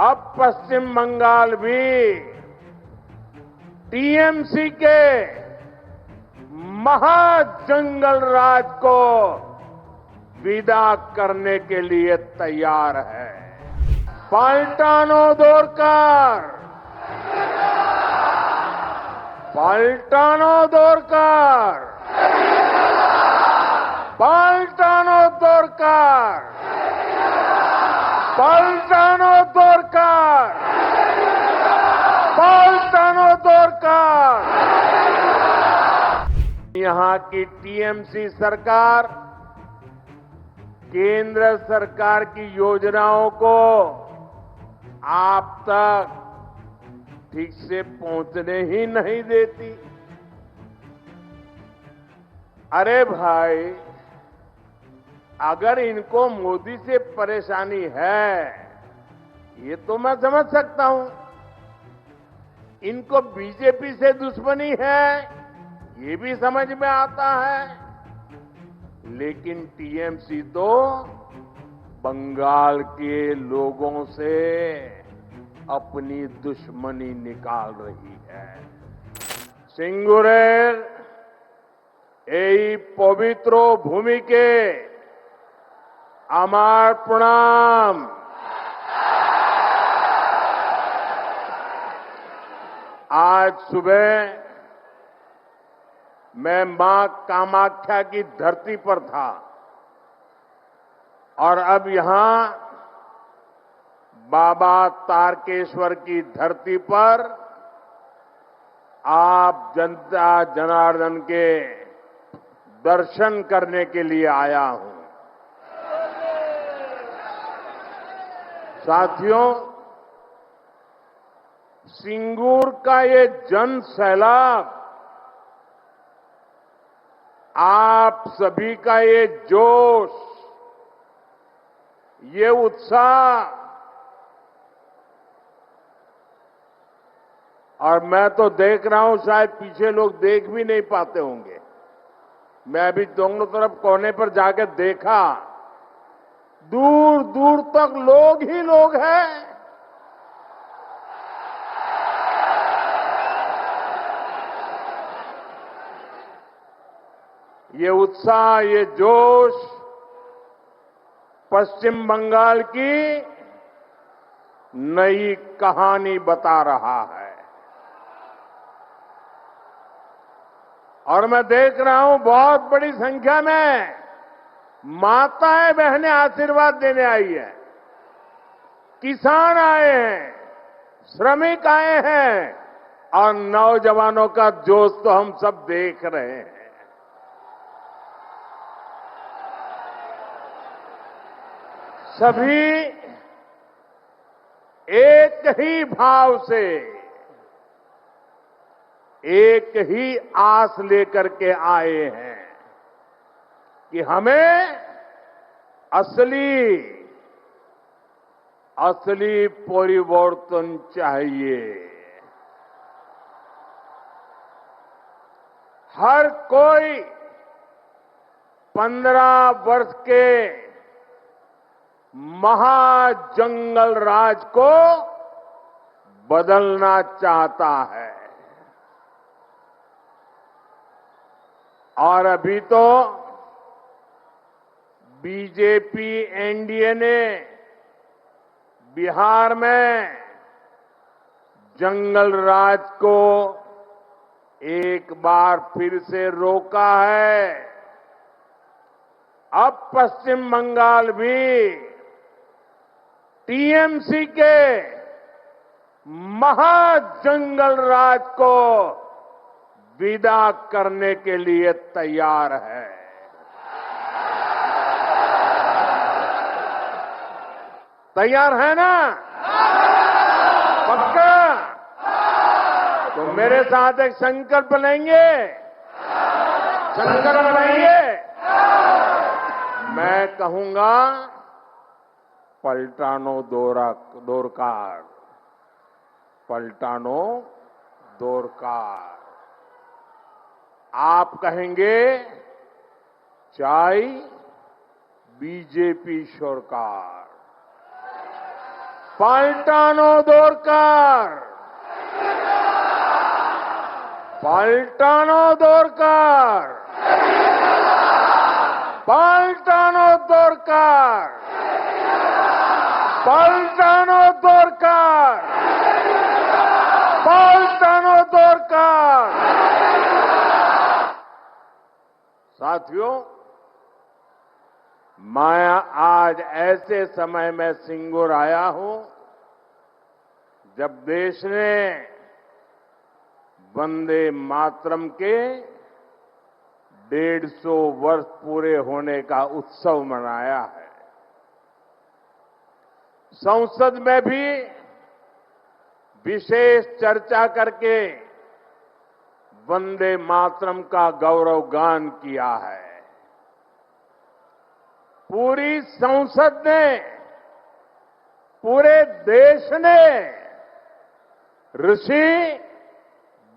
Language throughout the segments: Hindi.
अब पश्चिम बंगाल भी टीएमसी के महाजंगल राज को विदा करने के लिए तैयार है। पलटानो दोरकार, पलटानो दोरकार, पलटानो दोरकार, पलटानो दोरकार, पलटानो दोरकार। यहां की टीएमसी सरकार केंद्र सरकार की योजनाओं को आप तक ठीक से पहुंचने ही नहीं देती। अरे भाई, अगर इनको मोदी से परेशानी है, ये तो मैं समझ सकता हूं। इनको बीजेपी से दुश्मनी है, ये भी समझ में आता है। लेकिन टीएमसी तो बंगाल के लोगों से अपनी दुश्मनी निकाल रही है। सिंगुरेर এই পবিত্র ভূমিকে আমার প্রণাম। आज सुबह मैं मां कामाख्या की धरती पर था और अब यहां बाबा तारकेश्वर की धरती पर आप जनता जनार्दन के दर्शन करने के लिए आया हूं। साथियों, सिंगूर का ये जन सैलाब, आप सभी का ये जोश, ये उत्साह, और मैं तो देख रहा हूं, शायद पीछे लोग देख भी नहीं पाते होंगे। मैं अभी दोनों तरफ कोने पर जाकर देखा, दूर दूर तक लोग ही लोग हैं। ये उत्साह, ये जोश पश्चिम बंगाल की नई कहानी बता रहा है। और मैं देख रहा हूं बहुत बड़ी संख्या में माताएं बहनें आशीर्वाद देने आई है। किसान आए हैं, श्रमिक आए हैं, और नौजवानों का जोश तो हम सब देख रहे हैं। सभी एक ही भाव से, एक ही आस लेकर के आए हैं कि हमें असली परिवर्तन चाहिए। हर कोई 15 वर्ष के महाजंगल राज को बदलना चाहता है। और अभी तो बीजेपी एनडीए ने बिहार में जंगल राज को एक बार फिर से रोका है। अब पश्चिम बंगाल भी टीएमसी के महाजंगल राज को विदा करने के लिए तैयार है। तैयार है ना? पक्का? तो मेरे साथ एक संकल्प लेंगे? संकल्प लेंगे? मैं कहूंगा, पलटानो दोरकार, पलटानो दोरकार। आप कहेंगे चाय बीजेपी सरकार। पाल्टानो दोरकार, पाल्टानो दोरकार, पाल्टानो दोरकार, पाल्टानो दोरकार, पाल्टानो दोरकार। साथियों, मैं आज ऐसे समय में सिंगूर आया हूं जब देश ने वंदे मातरम के 150 वर्ष पूरे होने का उत्सव मनाया है। संसद में भी विशेष चर्चा करके वंदे मातरम का गौरवगान किया है। पूरी संसद ने, पूरे देश ने ऋषि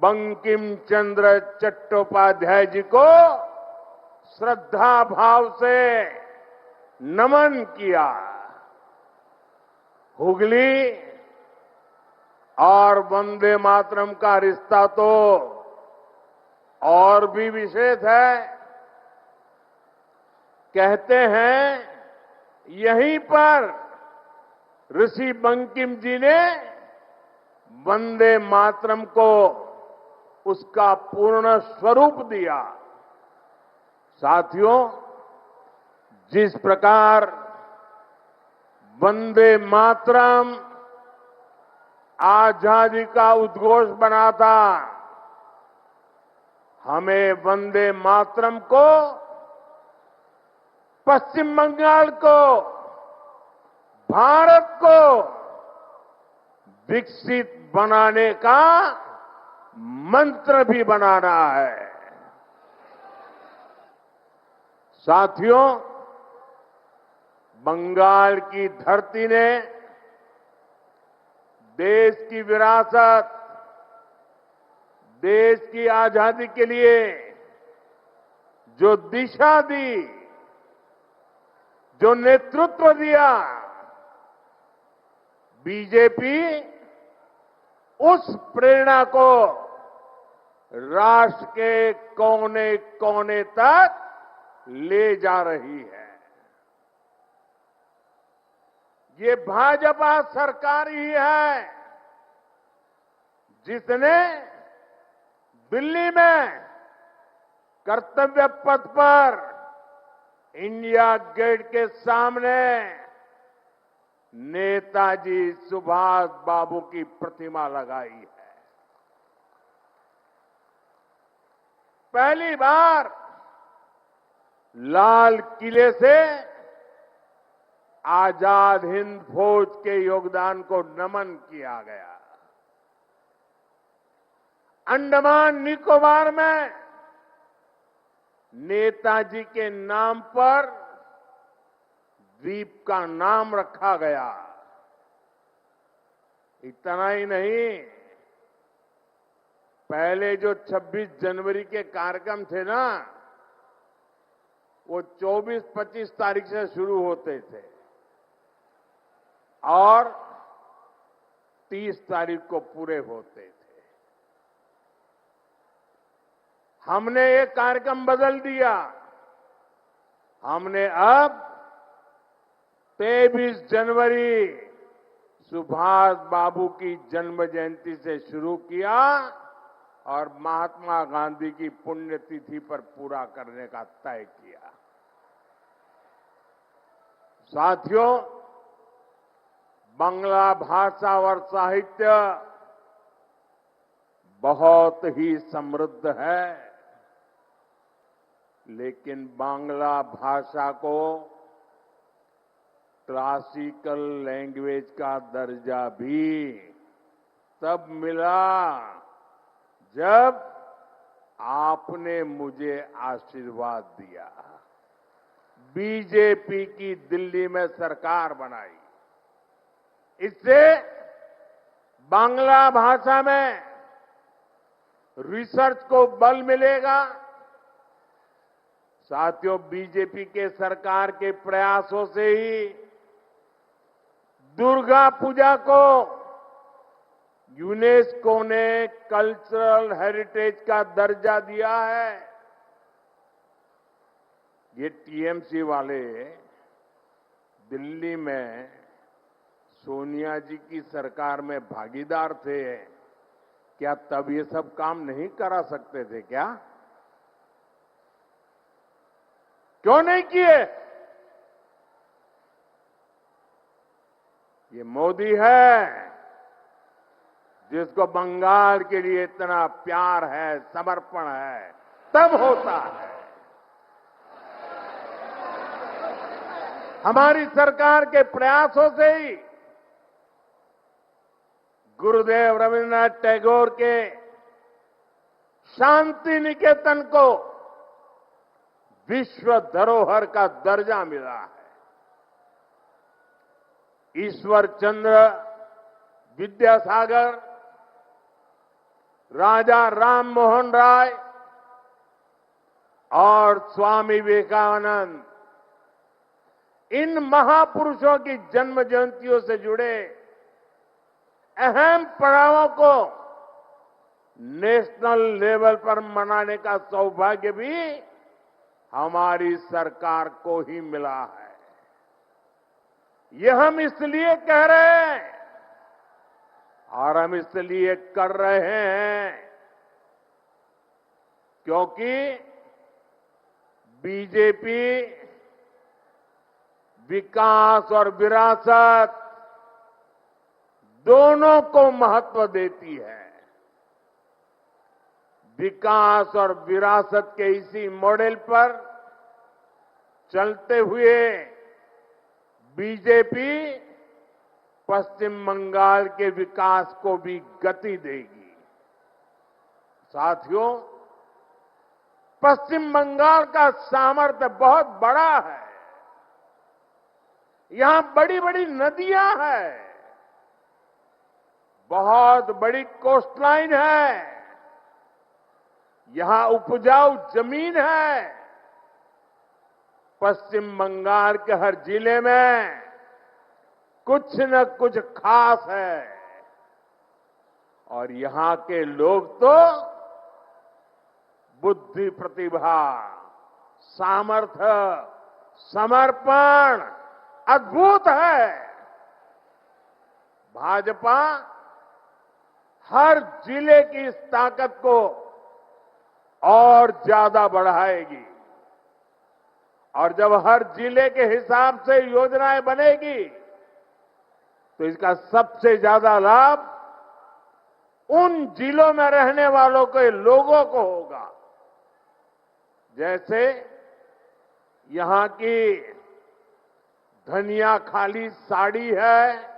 बंकिम चंद्र चट्टोपाध्याय जी को श्रद्धा भाव से नमन किया। हुगली और वंदे मातरम का रिश्ता तो और भी विशेष है। कहते हैं यहीं पर ऋषि बंकिम जी ने वंदे मातरम को उसका पूर्ण स्वरूप दिया। साथियों, जिस प्रकार वंदे मातरम आजादी का उद्घोष बना था, हमें वंदे मातरम को पश्चिम बंगाल को, भारत को विकसित बनाने का मंत्र भी बनाना है। साथियों, बंगाल की धरती ने देश की विरासत, देश की आजादी के लिए जो दिशा दी, जो नेतृत्व दिया, बीजेपी उस प्रेरणा को राष्ट्र के कोने कोने तक ले जा रही है। ये भाजपा सरकार ही है जिसने दिल्ली में कर्तव्य पथ पर इंडिया गेट के सामने नेताजी सुभाष बाबू की प्रतिमा लगाई है। पहली बार लाल किले से आजाद हिंद फौज के योगदान को नमन किया गया। अंडमान निकोबार में नेताजी के नाम पर द्वीप का नाम रखा गया। इतना ही नहीं, पहले जो 26 जनवरी के कार्यक्रम थे ना, वो 24-25 तारीख से शुरू होते थे और 30 तारीख को पूरे होते थे। हमने ये कार्यक्रम बदल दिया। हमने अब 23 जनवरी सुभाष बाबू की जन्म जयंती से शुरू किया और महात्मा गांधी की पुण्यतिथि पर पूरा करने का तय किया। साथियों, बांग्ला भाषा और साहित्य बहुत ही समृद्ध है, लेकिन बांग्ला भाषा को क्लासिकल लैंग्वेज का दर्जा भी तब मिला जब आपने मुझे आशीर्वाद दिया। बीजेपी की दिल्ली में सरकार बनाई। इससे बांग्ला भाषा में रिसर्च को बल मिलेगा। साथियों, बीजेपी के सरकार के प्रयासों से ही दुर्गा पूजा को यूनेस्को ने कल्चरल हेरिटेज का दर्जा दिया है। ये टीएमसी वाले दिल्ली में सोनिया जी की सरकार में भागीदार थे। क्या तब ये सब काम नहीं करा सकते थे क्या? क्यों नहीं किए? ये मोदी है जिसको बंगाल के लिए इतना प्यार है, समर्पण है, तब होता है। हमारी सरकार के प्रयासों से ही गुरुदेव रविन्द्रनाथ टैगोर के शांति निकेतन को विश्व धरोहर का दर्जा मिला है। ईश्वर चंद्र विद्यासागर, राजा राम मोहन राय और स्वामी विवेकानंद, इन महापुरुषों की जन्म जयंतियों से जुड़े अहम पड़ावों को नेशनल लेवल पर मनाने का सौभाग्य भी हमारी सरकार को ही मिला है। ये हम इसलिए कह रहे हैं और हम इसलिए कर रहे हैं क्योंकि बीजेपी विकास और विरासत दोनों को महत्व देती है। विकास और विरासत के इसी मॉडल पर चलते हुए बीजेपी पश्चिम बंगाल के विकास को भी गति देगी। साथियों, पश्चिम बंगाल का सामर्थ्य बहुत बड़ा है। यहां बड़ी बड़ी नदियां हैं, बहुत बड़ी कोस्टलाइन है, यहां उपजाऊ जमीन है। पश्चिम बंगाल के हर जिले में कुछ न कुछ खास है और यहां के लोग तो बुद्धि, प्रतिभा, सामर्थ्य, समर्पण अद्भुत है। भाजपा हर जिले की इस ताकत को और ज्यादा बढ़ाएगी और जब हर जिले के हिसाब से योजनाएं बनेगी तो इसका सबसे ज्यादा लाभ उन जिलों में रहने वालों के लोगों को होगा। जैसे यहां की धनिया खाली साड़ी है,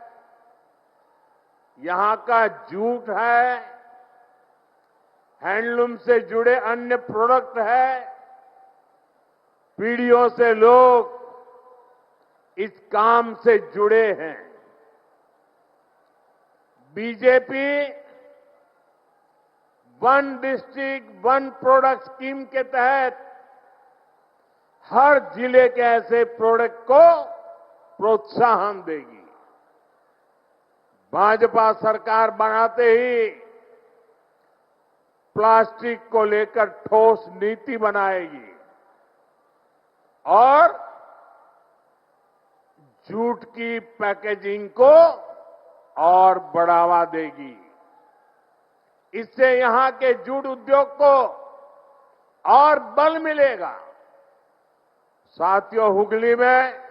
यहां का जूट है, हैंडलूम से जुड़े अन्य प्रोडक्ट है। पीढ़ियों से लोग इस काम से जुड़े हैं। BJP one district one product scheme के तहत हर जिले के ऐसे प्रोडक्ट को प्रोत्साहन देगी। भाजपा सरकार बनाते ही प्लास्टिक को लेकर ठोस नीति बनाएगी और जूट की पैकेजिंग को और बढ़ावा देगी। इससे यहां के जूट उद्योग को और बल मिलेगा। साथियों, हुगली में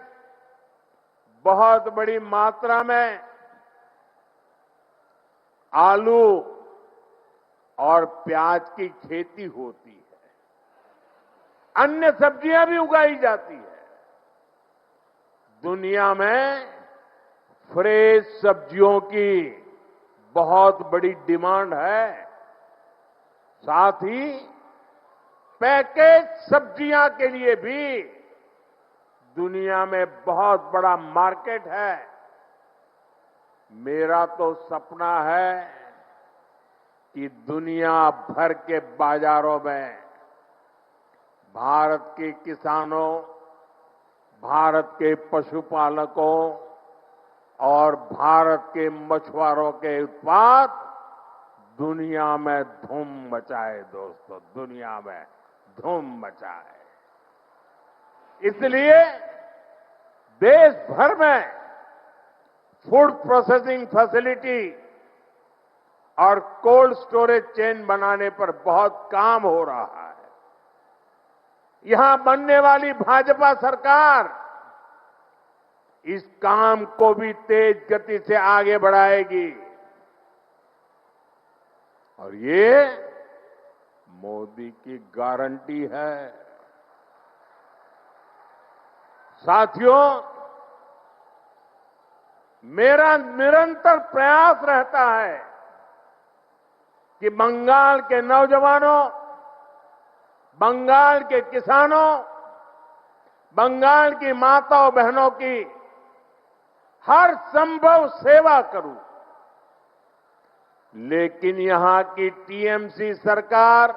बहुत बड़ी मात्रा में आलू और प्याज की खेती होती है। अन्य सब्जियां भी उगाई जाती है। दुनिया में फ्रेश सब्जियों की बहुत बड़ी डिमांड है। साथ ही पैकेज सब्जियां के लिए भी दुनिया में बहुत बड़ा मार्केट है। मेरा तो सपना है कि दुनिया भर के बाजारों में भारत के किसानों, भारत के पशुपालकों और भारत के मछुआरों के उत्पाद दुनिया में धूम मचाए दोस्तों, दुनिया में धूम मचाए। इसलिए देश भर में फूड प्रोसेसिंग फैसिलिटी और कोल्ड स्टोरेज चेन बनाने पर बहुत काम हो रहा है। यहां बनने वाली भाजपा सरकार इस काम को भी तेज गति से आगे बढ़ाएगी और ये मोदी की गारंटी है। साथियों, मेरा निरंतर प्रयास रहता है कि बंगाल के नौजवानों, बंगाल के किसानों, बंगाल की माताओं बहनों की हर संभव सेवा करूं। लेकिन यहां की टीएमसी सरकार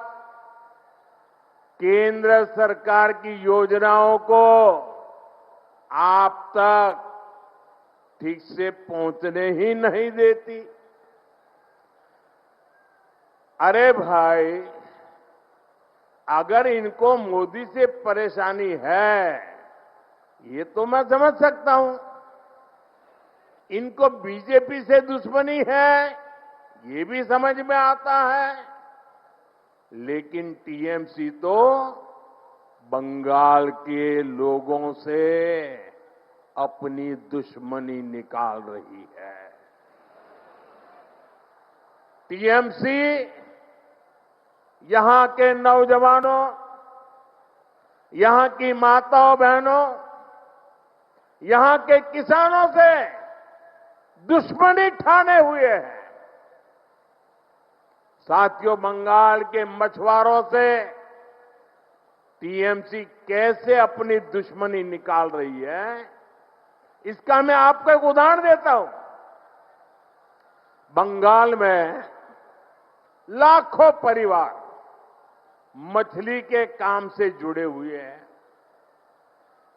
केंद्र सरकार की योजनाओं को आप तक ठीक से पहुंचने ही नहीं देती। अरे भाई, अगर इनको मोदी से परेशानी है, ये तो मैं समझ सकता हूं। इनको बीजेपी से दुश्मनी है, ये भी समझ में आता है। लेकिन टीएमसी तो बंगाल के लोगों से अपनी दुश्मनी निकाल रही है। टीएमसी यहां के नौजवानों, यहां की माताओं बहनों, यहां के किसानों से दुश्मनी ठाने हुए हैं। साथियों, बंगाल के मछुआरों से टीएमसी कैसे अपनी दुश्मनी निकाल रही है, इसका मैं आपको एक उदाहरण देता हूं। बंगाल में लाखों परिवार मछली के काम से जुड़े हुए हैं।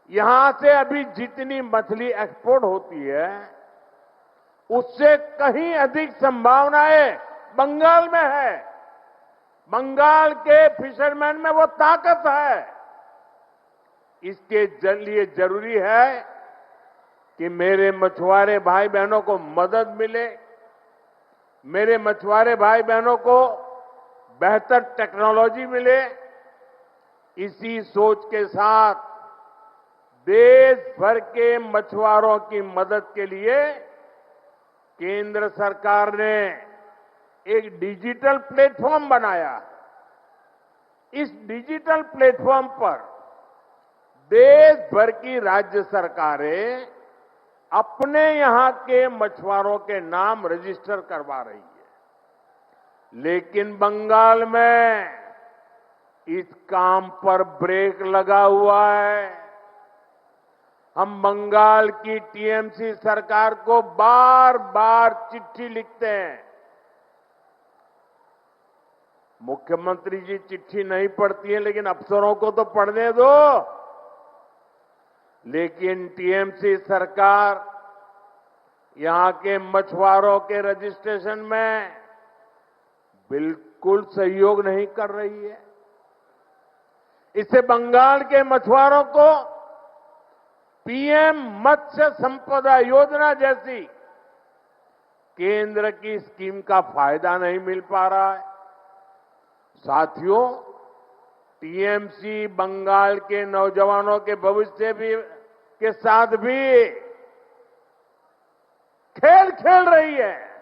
यहां से अभी जितनी मछली एक्सपोर्ट होती है, उससे कहीं अधिक संभावनाएं बंगाल में है। बंगाल के फिशरमैन में वो ताकत है। इसके लिए जरूरी है कि मेरे मछुआरे भाई बहनों को मदद मिले, मेरे मछुआरे भाई बहनों को बेहतर टेक्नोलॉजी मिले। इसी सोच के साथ देश भर के मछुआरों की मदद के लिए केंद्र सरकार ने एक डिजिटल प्लेटफॉर्म बनाया। इस डिजिटल प्लेटफॉर्म पर देश भर की राज्य सरकारें अपने यहां के मछुआरों के नाम रजिस्टर करवा रही है। लेकिन बंगाल में इस काम पर ब्रेक लगा हुआ है। हम बंगाल की टीएमसी सरकार को बार बार चिट्ठी लिखते हैं। मुख्यमंत्री जी चिट्ठी नहीं पढ़ती है, लेकिन अफसरों को तो पढ़ने दो। लेकिन टीएमसी सरकार यहां के मछुआरों के रजिस्ट्रेशन में बिल्कुल सहयोग नहीं कर रही है। इससे बंगाल के मछुआरों को पीएम मत्स्य संपदा योजना जैसी केंद्र की स्कीम का फायदा नहीं मिल पा रहा है। साथियों, टीएमसी बंगाल के नौजवानों के भविष्य के साथ भी खेल खेल रही है।